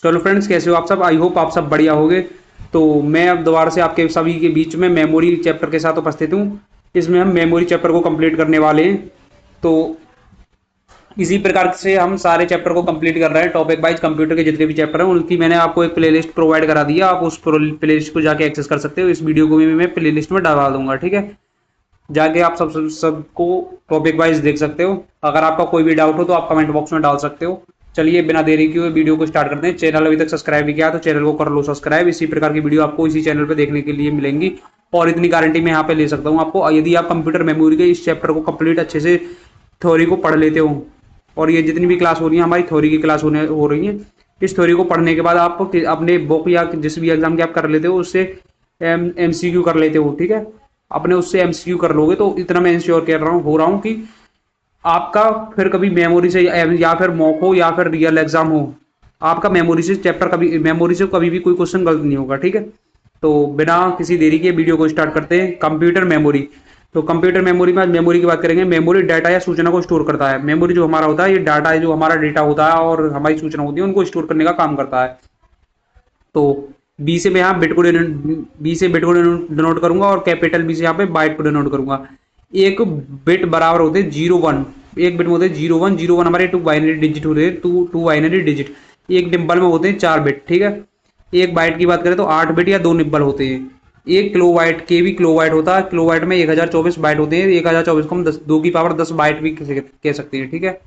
चलो फ्रेंड्स, कैसे हो आप सब? आई होप आप सब बढ़िया होगे। तो मैं अब दोबारा से आपके सभी के बीच में मेमोरी चैप्टर के साथ उपस्थित हूँ। इसमें हम मेमोरी चैप्टर को कंप्लीट करने वाले हैं। तो इसी प्रकार से हम सारे चैप्टर को कंप्लीट कर रहे हैं। टॉपिक वाइज कंप्यूटर के जितने भी चैप्टर हैं उनकी मैंने आपको एक प्लेलिस्ट प्रोवाइड करा दिया। आप उस प्लेलिस्ट को जाके एक्सेस कर सकते हो। इस वीडियो को भी मैं प्लेलिस्ट में डाल दूंगा, ठीक है। जाके आप सबको टॉपिक वाइज देख सकते हो। अगर आपका कोई भी डाउट हो तो आप कमेंट बॉक्स में डाल सकते हो। चलिए बिना देरी किए वीडियो को स्टार्ट करते हैं। चैनल अभी तक सब्सक्राइब नहीं किया तो चैनल को कर लो सब्सक्राइब। इसी प्रकार की वीडियो आपको इसी चैनल पे देखने के लिए मिलेंगी। और इतनी गारंटी मैं यहाँ पे ले सकता हूँ आपको, यदि आप कंप्यूटर मेमोरी के इस चैप्टर को कंप्लीट अच्छे से थ्योरी को पढ़ लेते हो। और ये जितनी भी क्लास हो रही है हमारी थ्योरी की क्लास हो रही है। इस थ्योरी को पढ़ने के बाद आप अपने बुक या जिस भी एग्जाम के आप कर लेते हो उससे MCQ कर लेते हो, ठीक है। अपने उससे MCQ कर लोगे तो इतना मैं इंश्योर कर रहा हूँ हो रहा हूँ कि आपका फिर कभी मेमोरी से या फिर मॉक हो या फिर रियल एग्जाम हो, आपका मेमोरी से कभी भी कोई क्वेश्चन गलत नहीं होगा, ठीक है। तो बिना किसी देरी के वीडियो को स्टार्ट करते हैं। Computer memory. तो कंप्यूटर मेमोरी में आज मेमोरी की बात करेंगे। मेमोरी डाटा या सूचना को स्टोर करता है। मेमोरी जो हमारा होता है ये डाटा है, जो हमारा डेटा होता है और हमारी सूचना होती है उनको स्टोर करने का काम करता है। तो बी से मैं यहाँ बी से बिट को डिनोट करूंगा और कैपिटल बी से यहाँ पे बाइट को डिनोट करूंगा। एक बिट बराबर होते हैं 0 1। एक बिट में होते हैं 0 1। 0 1 हमारे टू बाइनरी डिजिट होते हैं, टू बाइनरी डिजिट। एक निब्बल में होते हैं 4 बिट, ठीक है। एक बाइट की बात करें तो 8 बिट या 2 निब्बल होते हैं। एक किलो वाइट के भी किलो वाइट होता है। किलो वाइट में 1024 बाइट होते हैं। 1024 को हम 2 की पावर 10 बाइट भी कह सकते हैं, ठीक है।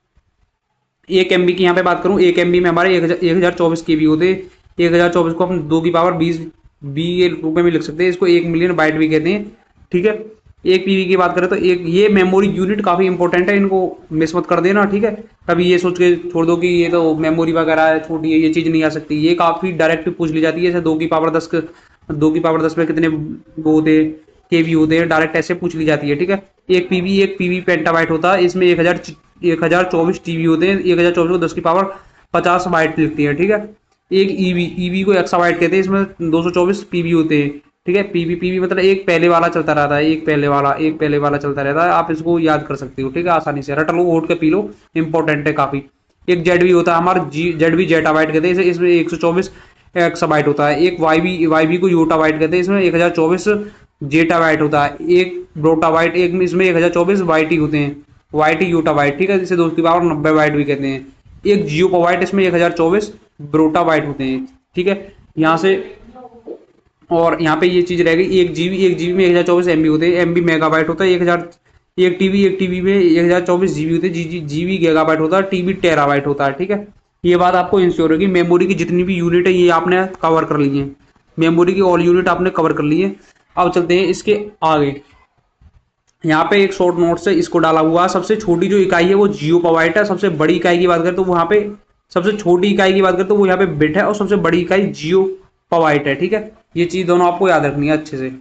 1 MB की यहाँ पे बात करूँ, 1 MB में हमारे 1024 KB होते हैं। 1024 को हम 2 की पावर 20 बी के रूप में भी लिख सकते हैं। इसको 1 मिलियन बाइट भी कहते हैं, ठीक है। एक पीवी की बात करें तो एक ये मेमोरी यूनिट काफी इंपॉर्टेंट है, इनको मिस मत कर देना, ठीक है। कभी ये सोच के छोड़ दो कि ये तो मेमोरी वगैरह है, छोटी है, ये चीज नहीं आ सकती। ये काफी डायरेक्ट पूछ ली जाती है। जैसे 2 की पावर 10 में कितने वो होते हैं, KB होते हैं, डायरेक्ट ऐसे पूछ ली जाती है, ठीक है। एक पीवी पेंटाबाइट होता है। इसमें 1024 TB होते हैं। 1024 को 10 की पावर 50 बाइट लिखती है, ठीक है। एक ईवी को एक्साबाइट कहते हैं। इसमें 224 PB होते हैं, ठीक है। पीवी मतलब एक पहले वाला चलता रहता है, एक पहले वाला चलता रहता है। आप इसको याद कर सकते हो, ठीक है, आसानी से रट लो, उठ के पी लो। इंपॉर्टेंट है काफी। एक जेड भी होता है हमारा, जेड भी जेटाबाइट कहते हैं। इसमें 124 एक्साबाइट होता है। एक वाईबी को यूटाबाइट कहते हैं। इसमें 1024 जेटाबाइट होता है। एक ब्रोटाबाइट, एक इसमें 1024 वाईटी होते हैं। वाईटी यूटाबाइट, ठीक है, जिसे 2 की पावर 90 बाइट भी कहते हैं। एक जियोपाबाइट, इसमें 1024 ब्रोटाबाइट होते हैं, ठीक है। यहाँ से और यहाँ पे ये चीज रह गई, एक जीबी में 1024 MB होते हैं। MB मेगाबाइट होता है। 1000 एक टीबी में 1024 जीबी होते हैं। जीबी गीगाबाइट होता है। टीबी टेराबाइट होता है, ठीक है। ये बात आपको इंश्योर होगी। मेमोरी की जितनी भी यूनिट है ये आपने कवर कर ली है। मेमोरी की ऑल यूनिट आपने कवर कर ली है। अब चलते हैं इसके आगे। यहाँ पे एक शॉर्ट नोट से इसको डाला हुआ है। सबसे छोटी जो इकाई है वो जियोपाबाइट है। सबसे बड़ी इकाई की बात करें तो वहां पे सबसे छोटी इकाई की बात करें तो वो यहाँ पे बिट है। और सबसे बड़ी इकाई जियोपाबाइट है, ठीक है। ये चीज दोनों आपको याद रखनी है अच्छे से।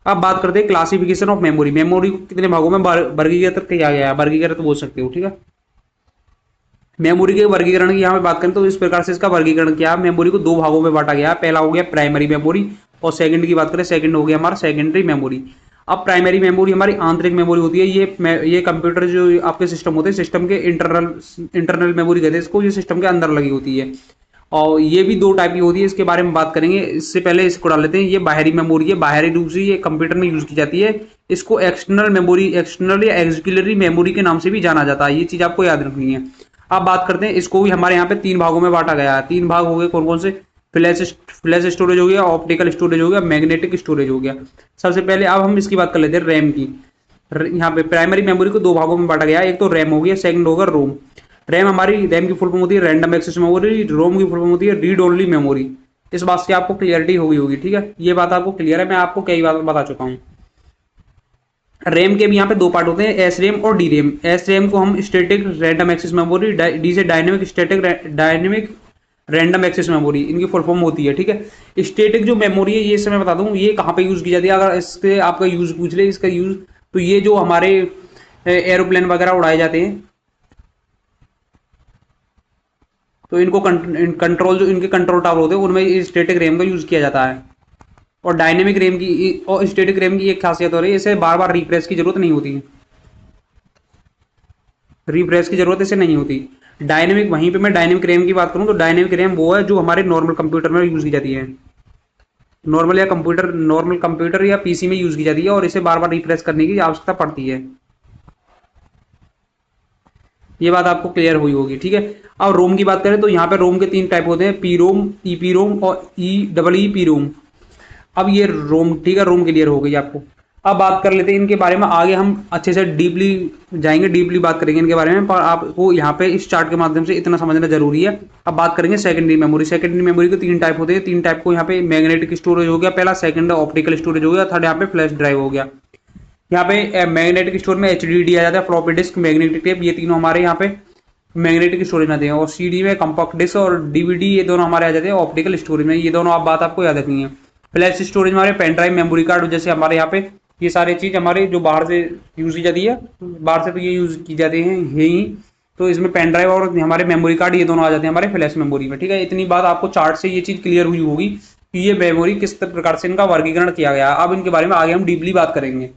अब बात करते हैं क्लासिफिकेशन ऑफ मेमोरी। मेमोरी को कितने भागों में वर्गीकृत किया गया है, वर्गीकृत बोल सकते हो, ठीक है। मेमोरी के वर्गीकरण की यहाँ पे बात करें तो इस प्रकार से इसका वर्गीकरण किया है। मेमोरी को 2 भागों में बांटा गया है। पहला हो गया प्राइमरी मेमोरी और सेकंड की बात करें, सेकंड हो गया हमारा सेकेंडरी मेमोरी। अब प्राइमरी मेमोरी हमारी आंतरिक मेमोरी होती है। ये कंप्यूटर जो आपके सिस्टम होते हैं, सिस्टम के इंटरनल मेमोरी कहते हैं इसको। ये सिस्टम के अंदर लगी होती है। और ये भी 2 टाइप की होती है, इसके बारे में बात करेंगे। इससे पहले इसको डाल लेते हैं। ये बाहरी मेमोरी है, बाहरी रूप से ये कंप्यूटर में यूज की जाती है। इसको एक्सटर्नल मेमोरी, एक्सटर्नल या एक्सिक्यूलरी मेमोरी के नाम से भी जाना जाता है। ये चीज आपको याद रखनी है। अब बात करते हैं, इसको भी हमारे यहाँ पे 3 भागों में बांटा गया है। 3 भाग हो गए कौन कौन से? फ्लैश स्टोरेज हो गया, ऑप्टिकल स्टोरेज हो गया, मैग्नेटिक स्टोरेज हो गया। सबसे पहले अब हम इसकी बात कर लेते हैं रैम की। यहाँ पे प्राइमरी मेमोरी को 2 भागों में बांटा गया है। एक तो रैम हो गया, सेकंड होगा रोम। रैम की फुल फॉर्म होती है रैंडम एक्सेस मेमोरी। रोम की फुल फॉर्म होती है रीड ओनली मेमोरी। इस बात से आपको क्लियरिटी होगी, ठीक है। ये बात आपको क्लियर है, मैं आपको कई बार बता चुका हूँ। रैम के भी यहाँ पे 2 पार्ट होते हैं, एस रैम और डी रैम। एस रैम को हम static random access memory, D से डायनेमिक रैंडम एक्सेस मेमोरी, इनकी फुल फॉर्म होती है, ठीक है। स्टैटिक जो मेमोरी है ये मैं बता दूं ये कहाँ पे यूज की जाती है। अगर इसके आपका यूज पूछ ले, इसका यूज तो ये जो हमारे एरोप्लेन वगैरह उड़ाए जाते हैं तो इनको कंट्रोल, जो इनके कंट्रोल टावर होते हैं उनमें स्टैटिक रैम का यूज किया जाता है। और स्टैटिक रैम की एक खासियत हो रही है, इसे बार बार रिफ्रेश की जरूरत नहीं होती। रिफ्रेश की जरूरत इसे नहीं होती। डायनेमिक, वहीं पे मैं डायनेमिक रैम की बात करूँ तो डायनेमिक रैम वो है जो हमारे नॉर्मल कंप्यूटर में यूज़ की जाती है, नॉर्मल कंप्यूटर या पीसी में यूज़ की जाती है, और इसे बार बार रिफ्रेश करने की आवश्यकता पड़ती है। ये बात आपको क्लियर हुई होगी, ठीक है। अब रोम की बात करें तो यहाँ पे रोम के 3 टाइप होते हैं, पी रोम, ईपी रोम और ई पी रोम। अब ये रोम, ठीक है, रोम क्लियर हो गई आपको। अब बात कर लेते हैं इनके बारे में, आगे हम अच्छे से डीपली जाएंगे, डीपली बात करेंगे इनके बारे में, पर आपको यहाँ पे इस चार्ट के माध्यम से इतना समझना जरूरी है। अब बात करेंगे सेकेंडरी मेमोरी। सेकेंडरी मेमोरी के 3 टाइप होते हैं, 3 टाइप को यहाँ पे मैग्नेटिक स्टोरेज हो गया पहला, सेकंड ऑप्टिकल स्टोरेज हो गया, थर्ड यहाँ पे फ्लैश ड्राइव हो गया। यहाँ पे मैग्नेटिक स्टोर में एचडीडी आ जाता है, फ्लॉपी डिस्क, मैग्नेटिक टेप, ये तीनों हमारे यहाँ पे मैग्नेटिक स्टोरेज में आते हैं, और सीडी में कॉम्पैक्ट डिस्क और डीवीडी, ये दोनों हमारे आ जाते हैं ऑप्टिकल स्टोरेज में। ये दोनों आप बात आपको याद रखनी है। फ्लैश स्टोरेज हमारे पेन ड्राइव, मेमोरी कार्ड, जैसे हमारे यहाँ पे ये सारी चीज हमारे जो बाहर से यूज की जाती है, बाहर से तो ये यूज की जाती है यही, तो इसमें पेन ड्राइव और हमारे मेमोरी कार्ड ये दोनों आ जाते हैं हमारे फ्लैश मेमोरी में, ठीक है। इतनी बात आपको चार्ट से ये चीज क्लियर हुई होगी कि ये मेमोरी किस प्रकार से इनका वर्गीकरण किया गया। अब इनके बारे में आगे हम डीपली बात करेंगे।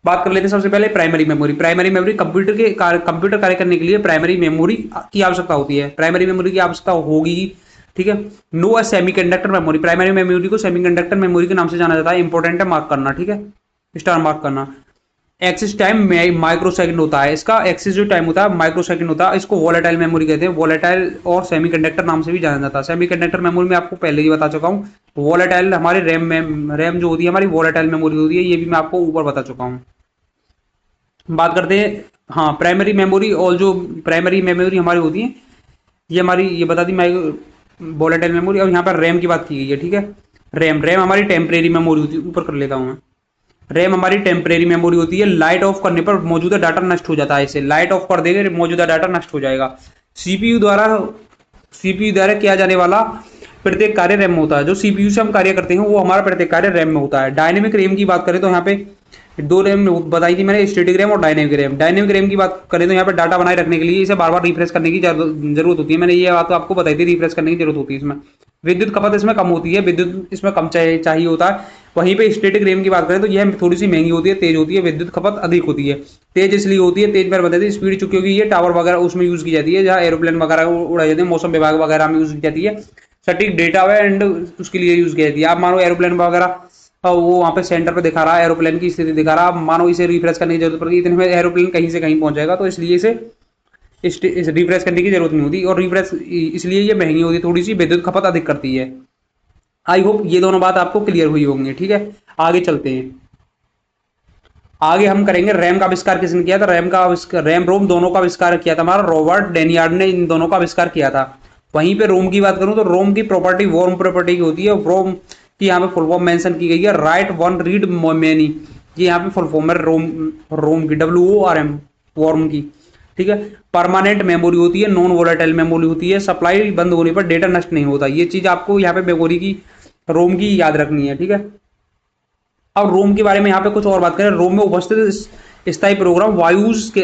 बात कर लेते हैं सबसे पहले primary memory. Primary memory computer कार्य करने के लिए प्राइमरी मेमोरी की आवश्यकता होती है, प्राइमरी मेमोरी की आवश्यकता होगी, ठीक है। No semiconductor memory, primary memory को सेमीकंडक्टर मेमोरी के नाम से जाना जाता है, इंपॉर्टेंट है, मार्क करना, ठीक है, स्टार मार्क करना। एक्सिस टाइम माइक्रो सेकंड होता है, इसका एक्सिस जो टाइम होता है माइक्रो सेकंड होता है, इसको वोलेटाइल मेमोरी कहते हैं, वोलेटाइल और सेमीकंडक्टर नाम से भी जाना जाता है। सेमीकंडक्टर मेमोरी में आपको पहले ही बता चुका हूँ, वोलेटाइल हमारे रैम जो होती है हमारी वोलेटाइल मेमोरी होती है, ये भी मैं आपको ऊपर बता चुका हूँ। बात करते हैं, हाँ, प्राइमरी मेमोरी, और जो प्राइमरी मेमोरी हमारी होती है ये हमारी, ये बता दी मैं, वोलेटाइल मेमोरी। और यहाँ पर रैम की बात की गई है, ठीक है। रैम हमारी टेम्परेरी मेमोरी होती है, ऊपर कर लेता हूँ मैं। रैम हमारी टेम्परेरी मेमोरी होती है, लाइट ऑफ करने पर मौजूदा डाटा नष्ट हो जाता है, इसे लाइट ऑफ कर देंगे मौजूदा डाटा नष्ट हो जाएगा। सीपीयू द्वारा किया जाने वाला प्रत्येक कार्य रैम में होता है, जो सीपीयू से हम कार्य करते हैं वो हमारा प्रत्येक कार्य रैम में होता है। डायनेमिक रैम की बात करें तो यहाँ पे 2 रैम बताई थी मैंने, स्टैटिक रैम और डायनेमिक रैम। डायनेमिक रैम की बात करें तो यहाँ पे डाटा बनाए रखने के लिए इसे बार बार रिफ्रेश करने की जरूरत होती है, मैंने ये बात तो आपको बताई थी, रिफ्रेश करने की जरूरत होती है इसमें। विद्युत खपत इसमें कम होती है, विद्युत इसमें कम चाहिए होता है। वहीं पे स्टैटिक रैम की बात करें तो यह थोड़ी सी महंगी होती है, तेज होती है, विद्युत खपत अधिक होती है। तेज इसलिए होती है, तेज पर बताती है स्पीड, चूंकि ये टावर वगैरह उसमें यूज की जाती है, जहाँ एरोप्लेन वगैरह उड़ाई जाती है, मौसम विभाग वगैरह में यूज की जाती है, सटीक डेटा एंड उसके लिए यूज की जाती है। आप मानो एरोप्लेन वगैरह वो वहाँ पे सेंटर पे दिखा रहा है, एरोप्लेन की स्थिति दिखा रहा है, मानो इसे रिफ्रेश करने की जरूरत पड़ेगी, इतने में एरोप्लेन कहीं से कहीं पहुंच जाएगा, तो इसलिए इसे इस रिफ्रेश करने की जरूरत नहीं होती, और रिफ्रेश इसलिए ये महंगी होती है, थोड़ी सी विद्युत खपत अधिक करती है। आई होप ये दोनों बात आपको क्लियर हुई होंगी, ठीक है। आगे चलते हैं, आगे हम करेंगे रैम का आविष्कार किसने किया था। रैम रोम दोनों का आविष्कार किया था हमारा रॉबर्ट डेनियार्ड ने, इन दोनों का आविष्कार किया था। वहीं पे रोम की बात करूं तो रोम की प्रॉपर्टी वॉर्म प्रॉपर्टी की होती है, रोम की यहाँ पे फुल फॉर्म मेंशन की गई है, राइट वन रीड मैनी, ये यहाँ पे फुल फॉर्म है रोम की, WORM, वॉर्म की, ठीक है। परमानेंट मेमोरी होती है, नॉन वोलेटाइल मेमोरी होती है, सप्लाई बंद होने पर डेटा नष्ट नहीं होता, ये चीज आपको यहाँ पे मेमोरी की, रोम की याद रखनी है, ठीक है। अब रोम के बारे में यहाँ पे कुछ और बात करें, रोम में उपस्थित स्थायी प्रोग्राम वायूज के,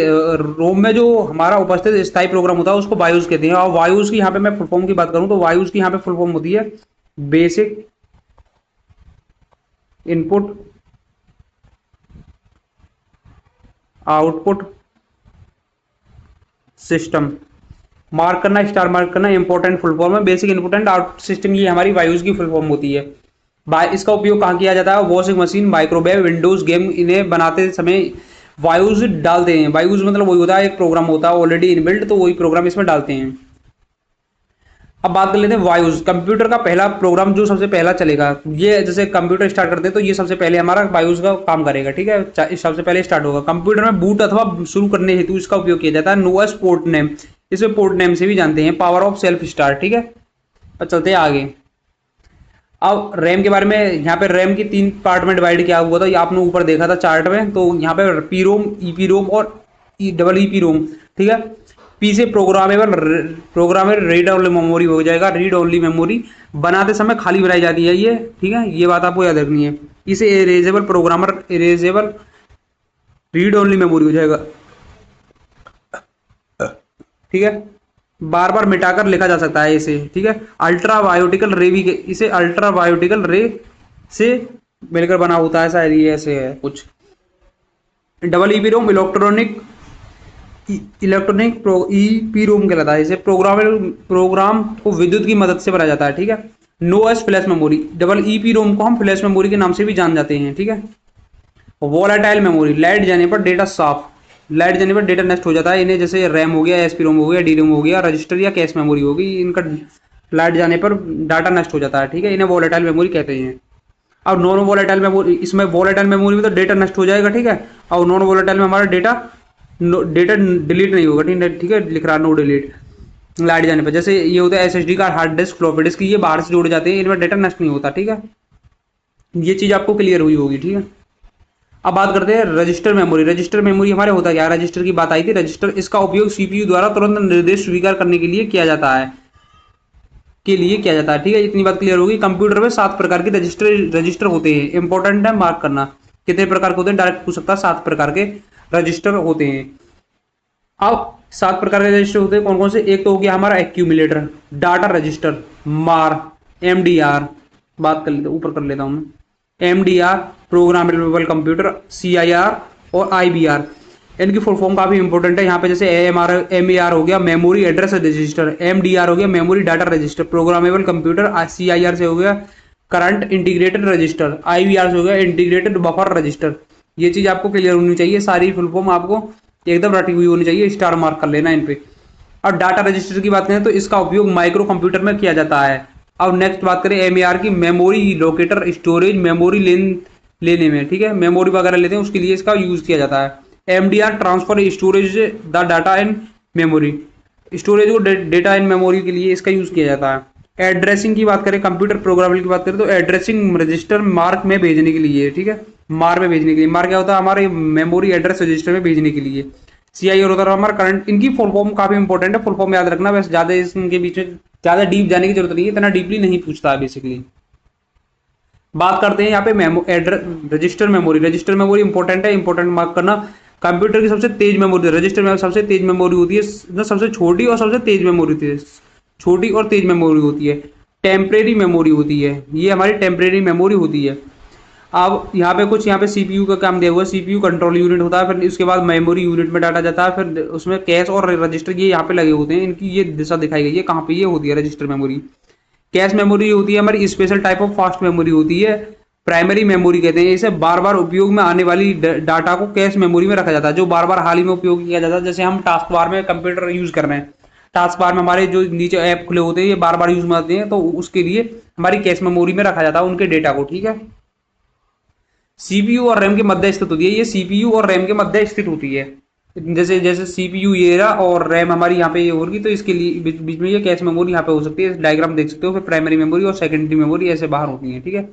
रोम में जो हमारा उपस्थित स्थायी प्रोग्राम होता है उसको वायूज कहते हैं। और वायूज की यहाँ पे मैं फुल फॉर्म की बात करूं तो वायूज की यहाँ पे फुल फॉर्म होती है basic input output system. Mark करना, स्टार मार्क करना, इंपॉर्टेंट फुल फॉर्म है, basic input and output system, ये हमारी वायूज की फुल फॉर्म होती है। इसका उपयोग कहाँ किया जाता है, washing machine, microwave, Windows, game, इन्हें बनाते समय वायूज डालते हैं। वायूज मतलब वही होता है, एक प्रोग्राम होता है ऑलरेडी इनबिल्ट, तो वही प्रोग्राम इसमें डालते हैं। अब बात कर लेते हैं वायूज, कंप्यूटर का पहला प्रोग्राम जो सबसे पहला चलेगा, ये जैसे कंप्यूटर स्टार्ट करते हैं तो ये सबसे पहले हमारा वायूज का काम करेगा, ठीक है, सबसे पहले स्टार्ट होगा। कंप्यूटर में बूट अथवा शुरू करने हेतु इसका उपयोग किया जाता है, नोएस पोर्ट नेम, इसे पोर्ट नेम से भी जानते हैं, पावर ऑफ सेल्फ स्टार्ट, ठीक है। अब चलते हैं आगे। अब रैम के बारे में, यहाँ पे रैम की 3 पार्ट में डिवाइड किया हुआ था, ये आपने ऊपर देखा था चार्ट में, तो यहाँ पे पी रोम, ईपी रोम और EEP रोम, ठीक है। पी से प्रोग्रामेबल रीड ओनली मेमोरी हो जाएगा, रीड ओनली मेमोरी बनाते समय खाली बनाई जाती है ये, ठीक है, ये बात आपको याद रखनी है। इसे इरेजेबल रीड ओनली मेमोरी हो जाएगा, ठीक है, बार बार मिटाकर लिखा जा सकता है इसे, ठीक है। अल्ट्रावायोटिकल रे भी, इसे अल्ट्रावायोटिकल रे से मिलकर बना होता है, शायद ये ऐसे है कुछ। EEP रोम इलेक्ट्रॉनिक इलेक्ट्रॉनिक ईपी रोम कहलाता है। इसे प्रोग्राम को विद्युत की मदद से बनाया जाता है, ठीक है। Known as flash memory, double EPROM को हम फ्लैश मेमोरी के नाम से भी जान जाते हैं, ठीक है। वोलाटाइल मेमोरी, लाइट जाने पर डेटा साफ, लाइट जाने पर डेटा नष्ट हो जाता है। इन्हें जैसे रैम हो गया, एसपी रोम हो गया, डी रोम हो गया, रजिस्टर या कैश मेमोरी होगी, इनका लाइट जाने पर डाटा नष्ट हो जाता है, ठीक है। इन्हें वोलाटाइल मेमोरी कहते हैं। अब नॉन वोलेटाइल मेमोरी, इसमें वोलेटाइल मेमोरी में तो डेटा नष्ट हो जाएगा, ठीक है। और नॉन वोलेटाइल में हमारा डेटा डेटा डिलीट नहीं होगा, ठीक है, लिख रहा है नो डिलीट लाइट जाने पर। जैसे ये होता है SSD card, hard disk, floppy disk, ये बाहर से जोड़े जाते हैं, इनमें डेटा नष्ट नहीं होता, ठीक है। ये चीज आपको क्लियर हुई होगी, ठीक है। अब बात करते हैं रजिस्टर मेमोरी। रजिस्टर मेमोरी हमारे होता क्या है, रजिस्टर की बात आई थी। रजिस्टर, इसका उपयोग सीपीयू द्वारा तुरंत निर्देश स्वीकार करने के लिए किया जाता है, ठीक है। इतनी बात क्लियर होगी। कंप्यूटर में 7 प्रकार के रजिस्टर होते हैं। इंपॉर्टेंट है मार्क करना, कितने प्रकार के होते हैं, डायरेक्ट पूछ सकता है। 7 प्रकार के रजिस्टर होते हैं। अब 7 प्रकार के रजिस्टर होते हैं कौन कौन से। एक तो हो गया हमारा एक्यूमुलेटर, डाटा रजिस्टर, मार, एमडीआर, बात कर लेते ऊपर कर लेता हूं मैं, एमडीआर प्रोग्रामेबल कंप्यूटर, सीआईआर और आईबीआर। इनकी फुल फॉर्म काफी इंपॉर्टेंट है यहाँ पे। जैसे एमएआर हो गया मेमोरी एड्रेस रजिस्टर, एमडीआर हो गया memory data register, programmable computer, CIR से हो गया करंट इंटीग्रेटेड रजिस्टर, आईबीआर से हो गया इंटीग्रेटेड बफर रजिस्टर। ये चीज आपको क्लियर होनी चाहिए, सारी फुल फॉर्म आपको एकदम रटी हुई होनी चाहिए, स्टार मार्क कर लेना इन पे। और डाटा रजिस्टर की बात करें तो इसका उपयोग माइक्रो कंप्यूटर में किया जाता है। अब नेक्स्ट बात करें एमएआर की, मेमोरी लोकेटर स्टोरेज मेमोरी लेने में, ठीक है, मेमोरी वगैरह लेते हैं उसके लिए इसका यूज किया जाता है। MDR transfer storage the data in memory, storage को डेटा इन मेमोरी के लिए इसका यूज किया जाता है। एड्रेसिंग की बात करें, कंप्यूटर प्रोग्रामिंग की बात करें तो एड्रेसिंग रजिस्टर मार्क में भेजने के लिए, ठीक है, मार में भेजने के लिए। मार क्या होता है, हमारे मेमोरी एड्रेस रजिस्टर में भेजने के लिए। सीआई और होता है हमारा करंट। इनकी फुल फॉर्म काफी इंपॉर्टेंट है, फुल फॉर्म याद रखना, वैसे ज्यादा इनके बीच में ज्यादा डीप जाने की जरूरत नहीं है, इतना डीपली नहीं पूछता है बेसिकली। बात करते हैं यहाँ पे register memory. Register memory important है, इंपॉर्टेंट मार्क करना। कंप्यूटर की सबसे तेज मेमोरी, रजिस्टर में सबसे तेज मेमोरी होती है, सबसे छोटी और सबसे तेज मेमोरी होती है, छोटी और तेज मेमोरी होती है। टेम्परेरी मेमोरी होती है, ये हमारी टेम्परेरी मेमोरी होती है। अब यहाँ पे कुछ यहाँ पे सीपीयू का काम दिया हुआ है, सीपीयू कंट्रोल यूनिट होता है, फिर उसके बाद मेमोरी यूनिट में डाटा जाता है, फिर उसमें कैश और रजिस्टर ये यहाँ पे लगे होते हैं। इनकी ये दिशा दिखाई गई है, कहाँ पे ये होती है रजिस्टर मेमोरी। कैश मेमोरी होती है हमारी special type of fast memory होती है, प्राइमरी मेमोरी कहते हैं इसे। बार बार उपयोग में आने वाली डाटा को कैश मेमोरी में रखा जाता है, जो बार बार हाल ही में उपयोग किया जाता है। जैसे हम टास्क बार में कंप्यूटर यूज कर रहे हैं, टास्क बार में हमारे जो नीचे ऐप खुले होते हैं ये बार बार यूज में आते हैं, तो उसके लिए हमारी कैश मेमोरी में रखा जाता है उनके डेटा को, ठीक है। सीपीयू और रैम के मध्य स्थित होती है, ये सीपीयू और रैम के मध्य स्थित होती है। जैसे जैसे सीपीयू ये रहा और रैम हमारी यहाँ पे ये होगी, तो इसके लिए बीच में ये कैश मेमोरी यहाँ पे हो सकती है, डायग्राम देख सकते हो। फिर प्राइमरी मेमोरी और सेकेंडरी मेमोरी ऐसे बाहर होती है, ठीक है।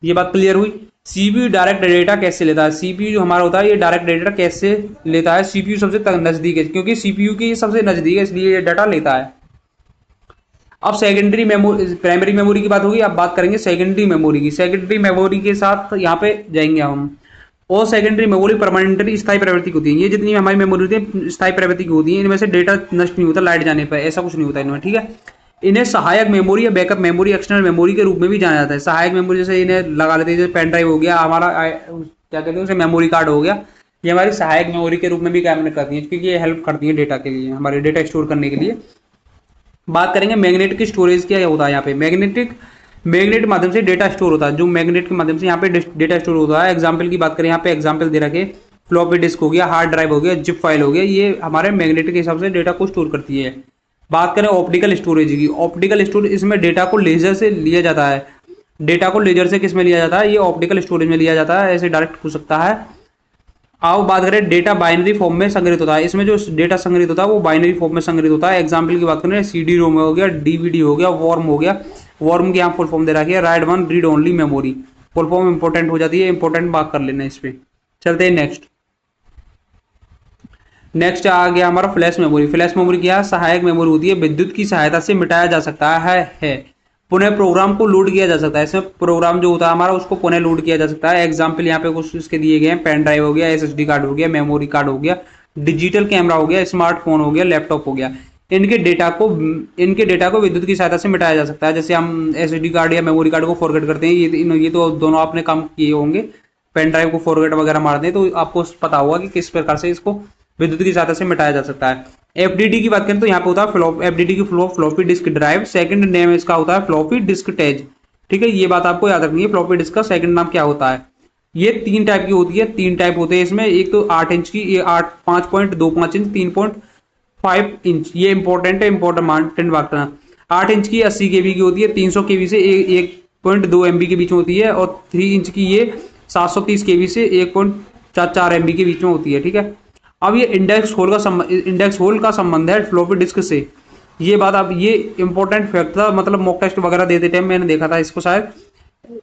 ये बात क्लियर हुई। सीपीयू डायरेक्ट डेटा कैसे लेता है, सीपीयू जो हमारा होता है ये डायरेक्ट डेटा कैसे लेता है। सीपीयू सबसे नजदीक है, क्योंकि सीपीयू की सबसे नजदीक है इसलिए ये डाटा लेता है। अब सेकेंडरी मेमोरी, प्राइमरी मेमोरी की बात होगी, अब बात करेंगे सेकेंडरी मेमोरी की। सेकेंडरी मेमोरी के साथ यहाँ पे जाएंगे हम। और सेकेंडरी मेमोरी परमानेंटली स्थायी प्रवृत्ति की होती है। ये जितनी हमारी मेमोरी होती है स्थायी प्रवृत्ति की होती है, इनमें से डेटा नष्ट नहीं होता लाइट जाने पर, ऐसा कुछ नहीं होता इनमें, ठीक है। इन्हें सहायक मेमोरी या बैकअप मेमोरी, एक्सटर्नल मेमोरी के रूप में भी जाना जाता है। सहायक मेमोरी जैसे इन्हें लगा लेते हैं, जैसे पेन ड्राइव हो गया हमारा, क्या कहते हैं उसे, मेमोरी कार्ड हो गया, ये हमारी सहायक मेमोरी के रूप में भी काम करती है, क्योंकि ये हेल्प करती है डेटा के लिए, हमारे डेटा स्टोर करने के लिए। बात करेंगे मैग्नेटिक स्टोरेज क्या होता है। यहाँ पे मैग्नेट माध्यम से डेटा स्टोर होता है, जो मैग्नेट के माध्यम से यहाँ पे डेटा स्टोर होता है। एग्जाम्पल की बात करें, यहाँ पे एग्जाम्पल दे रखे, फ्लॉपी डिस्क हो गया, हार्ड ड्राइव हो गया, जिप फाइल हो गया, ये हमारे मैग्नेट के हिसाब से डेटा को स्टोर करती है। बात करें ऑप्टिकल स्टोरेज की, ऑप्टिकल स्टोरेज, इसमें डेटा को लेजर से लिया जाता है। डेटा को लेजर से किस में लिया जाता है, ये ऑप्टिकल स्टोरेज में लिया जाता है, ऐसे डायरेक्ट हो सकता है। आओ बात करें, डेटा बाइनरी फॉर्म में संग्रहित होता है। इसमें जो डेटा संग्रहित होता है वो बाइनरी फॉर्म में संग्रहित होता है। एग्जाम्पल की बात करें, सीडी रोम हो गया, डीवीडी हो गया, वॉर्म हो गया। वॉर्म की यहाँ फुल फॉर्म दे रखी है, right one read only memory. Full form important हो जाती है, इंपॉर्टेंट बात कर लेना इस पे। चलते हैं नेक्स्ट आ गया हमारा फ्लैश मेमोरी। फ्लैश मेमोरी क्या है, सहायक मेमोरी होती है, विद्युत की सहायता से मिटाया जा सकता है। पुनः प्रोग्राम को लोड किया जा सकता है, इसमें प्रोग्राम जो होता है हमारा उसको पुनः लोड किया जा सकता है। एग्जाम्पल यहाँ पे कुछ इसके दिए गए हैं, पेन ड्राइव हो गया, एसएसडी कार्ड हो गया, मेमोरी कार्ड हो गया, डिजिटल कैमरा हो गया, स्मार्टफोन हो गया, लैपटॉप हो गया। इनके डेटा को विद्युत की सहायता से मिटाया जा सकता है। जैसे हम एसएसडी कार्ड या मेमोरी कार्ड को फॉरवर्ड करते हैं, ये तो दोनों आपने काम किए होंगे, पेन ड्राइव को फॉरवर्ड वगैरह मारते हैं, तो आपको पता होगा कि किस प्रकार से इसको विद्युत की सहायता से मिटाया जा सकता है। एफडीडी की बात करें तो यहाँ पे होता है एफडीडी की floppy disk drive, second name इसका होता है फ्लॉपी डिस्क टेज। ठीक है, ये बात आपको याद रखनी है, फ्लॉपी डिस्क का सेकंड नाम क्या होता है। ये 3 टाइप की होती है, 3 टाइप होते हैं इसमें। एक तो 8 इंच की, ये 5.25 इंच, 3.5 इंच, ये इंपॉर्टेंट है, इंपॉर्टेंट बात करना। 8 इंच की 80 केबी की होती है, 300 केबी से 1.2 MB के बीच में होती है। और 3 इंच की ये 730 केबी से 1.44 MB के बीच में होती है। ठीक है, अब ये इंडेक्स होल का संबंध है फ्लॉपी डिस्क से। ये बात आप, ये इंपॉर्टेंट फैक्ट था, मतलब मॉक टेस्ट वगैरह देते टाइम मैंने देखा था इसको शायद,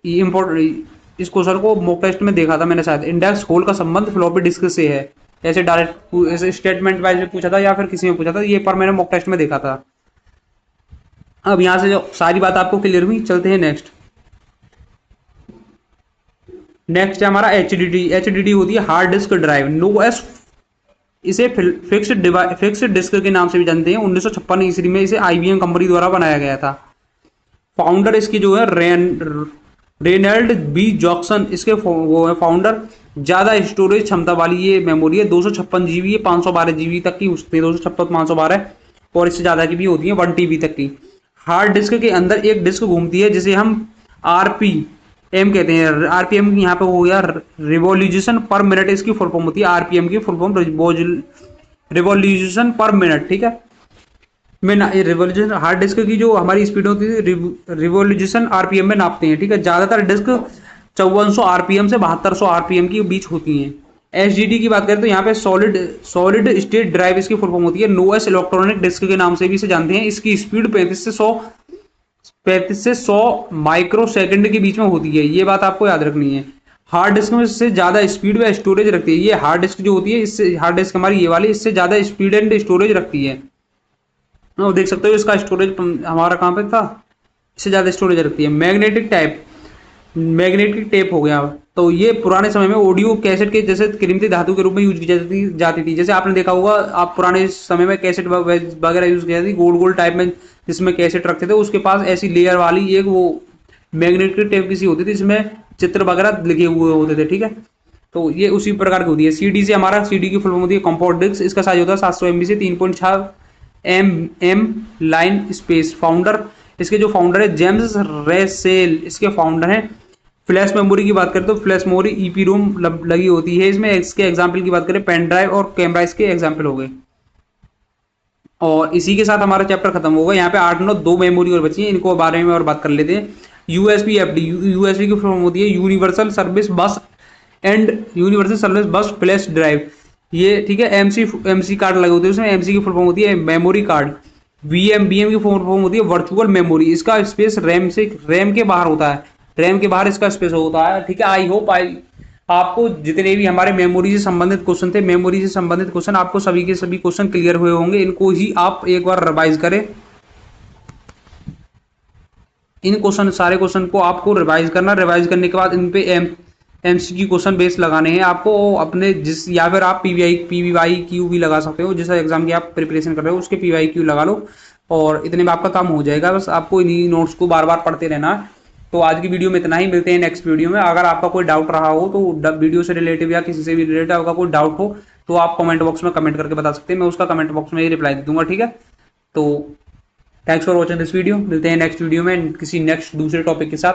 ये इम्पोर्टेंट, इस क्वेश्चन को मॉक टेस्ट में देखा था मैंने शायद। इंडेक्स होल का संबंध फ्लॉपी डिस्क से है, ऐसे डायरेक्ट ऐसे स्टेटमेंट वाइज में पूछा था या फिर किसी में पूछा था, ये पर मैंने मॉक टेस्ट में देखा था। अब यहाँ से जो सारी बात आपको क्लियर हुई, चलते हैं नेक्स्ट। नेक्स्ट है हमारा एचडीडी होती है hard disk drive, known as, इसे फिक्स्ड डिस्क के नाम से भी जानते हैं। 1956 ईस्वी में इसे आईबीएम कंपनी द्वारा बनाया गया था। फाउंडर इसकी जो है रेनल्ड बी जॉक्सन, इसके वो है फाउंडर। ज्यादा स्टोरेज क्षमता वाली ये मेमोरी है, 256 GB है, 512 GB तक की उसकी, 256 512, और इससे ज्यादा की भी होती है 1 TB तक की। हार्ड डिस्क के अंदर एक डिस्क घूमती है जिसे हम आरपीएम कहते हैं। आरपीएम यहाँ पे हो गया रिवॉल्यूशन पर मिनट, इसकी फुल फॉर्म होती है आरपीएम की फुल फॉर्म रिवॉल्यूशन पर मिनट। ठीक है, में रिवॉल्यूशन हार्ड डिस्क की जो हमारी स्पीड होती है रिवॉल्यूशन आरपीएम में नापते हैं। ठीक है, ज्यादातर डिस्क 5400 आरपीएम से 7200 आरपीएम की बीच होती हैं। एसडीडी की बात करें तो यहाँ पे सॉलिड स्टेट ड्राइव इसकी फुल फॉर्म होती है, नोएस इलेक्ट्रॉनिक डिस्क के नाम से भी इसे जानते हैं। इसकी स्पीड 35 से 100 माइक्रो सेकंड के बीच में होती है, ये बात आपको याद रखनी है। हार्ड डिस्क में से ज्यादा स्पीड व स्टोरेज रखती है, ये हार्ड डिस्क जो होती है, इससे हार्ड डिस्क हमारी ये वाली, इससे ज्यादा स्पीड एंड स्टोरेज रखती है। देख सकते हो इसका स्टोरेज हमारा कहाँ पे था, इससे ज्यादा स्टोरेज रखती है। मैग्नेटिक टेप हो गया, तो ये पुराने समय में ऑडियो कैसेट के जैसे कीमती धातु के रूप में यूज की जाती थी। जैसे आपने देखा होगा, आप पुराने समय में कैसेट वगैरह यूज की जाती थी, गोल गोल टाइप में जिसमें कैसेट रखते थे, उसके पास ऐसी लेयर वाली एक वो मैग्नेटिक टेप किसी होती थी, जिसमें चित्र वगैरह लिखे हुए होते थे। ठीक है, तो ये उसी प्रकार की होती है। सीडी से हमारा, सीडी की फुल फॉर्म होती है कॉम्पैक्ट डिस्क, इसका साइज होता है 700 MB से 3.6 mm लाइन स्पेस। फाउंडर, इसके जो फाउंडर है जेम्स रेसेल, इसके फाउंडर हैं। फ्लैश मेमोरी की बात करें तो फ्लैश मेमोरी ईपी रोम लगी होती है इसमें। इसके एग्जाम्पल की बात करें, पेन ड्राइव और कैमरा इसके एग्जाम्पल हो गए। और इसी के साथ हमारा चैप्टर खत्म होगा। यहाँ पे 8 9 2 मेमोरी और बची है, इनको बारे में और बात कर लेते हैं। यूएसबी एफडी, यूएसबी की फॉर्म होती है यूनिवर्सल सर्विस बस एंड यूनिवर्सल सर्विस बस फ्लैश ड्राइव, ये ठीक है। एमसी कार्ड लगे होते हैं उसमें, एमसी की फुल फॉर्म होती है मेमोरी कार्ड। बीएम की फुल फॉर्म होती है वर्चुअल मेमोरी, इसका स्पेस रैम के बाहर होता है, रैम के बाहर इसका स्पेस होता है। ठीक है, आई होप आपको जितने भी हमारे मेमोरी से संबंधित क्वेश्चन थे, मेमोरी से संबंधित क्वेश्चन आपको सभी के सभी क्वेश्चन क्लियर हुए होंगे। इनको ही आप एक बार रिवाइज करें, इन क्वेश्चन सारे क्वेश्चन को आपको रिवाइज करना। रिवाइज करने के बाद इन पे एमसीक्यू क्वेश्चन बेस लगाने हैं आपको अपने, जिस या फिर आप पीवीवाई क्यू भी लगा सकते हो, जिस एग्जाम की आप प्रिपरेशन कर रहे हो उसके पीवाई क्यू लगा लो, और इतने में आपका काम हो जाएगा। बस आपको इन्हीं नोट्स को बार बार पढ़ते रहना है। तो आज की वीडियो में इतना ही, मिलते हैं नेक्स्ट वीडियो में। अगर आपका कोई डाउट रहा हो तो वीडियो से रिलेटिव या किसी से भी रिलेटेड आपका कोई डाउट हो तो आप कमेंट बॉक्स में कमेंट करके बता सकते हैं, मैं उसका कमेंट बॉक्स में ही रिप्लाई दे दूंगा। ठीक है, तो thanks for watching this video, मिलते हैं नेक्स्ट वीडियो में किसी नेक्स्ट दूसरे टॉपिक के साथ।